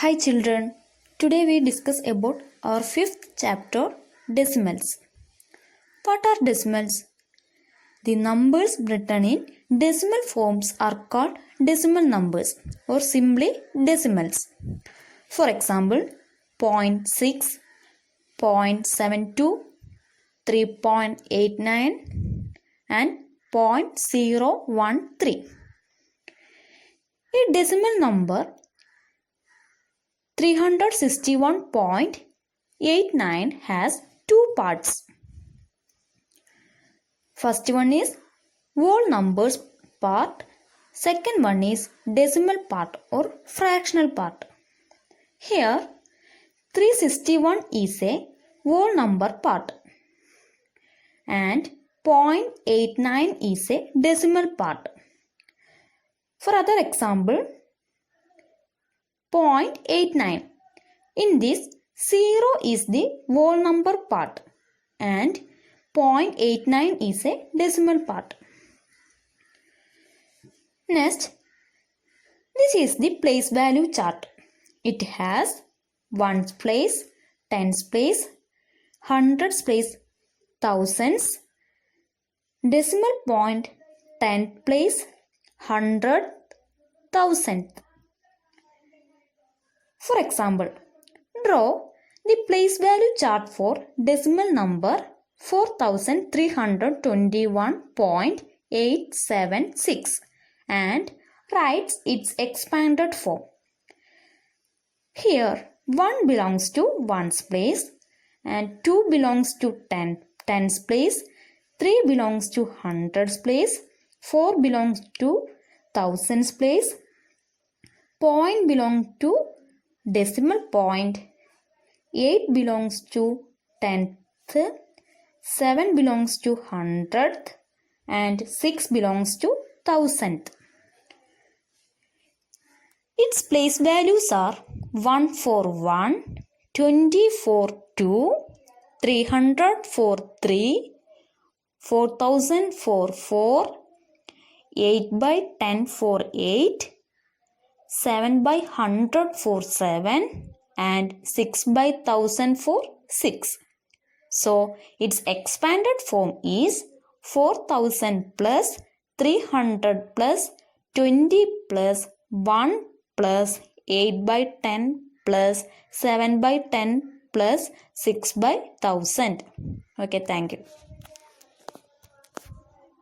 Hi children, today we discuss about our fifth chapter, decimals. What are decimals? The numbers written in decimal forms are called decimal numbers or simply decimals. For example, 0.6, 0.72, 3.89 and 0.013. A decimal number 361.89 has two parts. First one is whole numbers part. Second one is decimal part or fractional part. Here 361 is a whole number part and 0.89 is a decimal part. For other example, 0.89. In this, 0 is the whole number part and 0.89 is a decimal part. Next, this is the place value chart. It has ones place, tens place, hundreds place, thousands, decimal point, tenth place, hundredth, thousandth. For example, draw the place value chart for decimal number 4321.876 and writes its expanded form. Here 1 belongs to ones place and 2 belongs to tens place, 3 belongs to hundreds place, 4 belongs to thousands place, point belongs to decimal point, 8 belongs to tenth, 7 belongs to hundredth and 6 belongs to thousandth. Its place values are 1 for 1, 20 for 2, 300 for 3, 4000 for 4, 8 by 10 for 8, 7 by 100 for 7 and 6 by 1000 for 6. So, its expanded form is 4000 plus 300 plus 20 plus 1 plus 8 by 10 plus 7 by 10 plus 6 by 1000. Okay, thank you.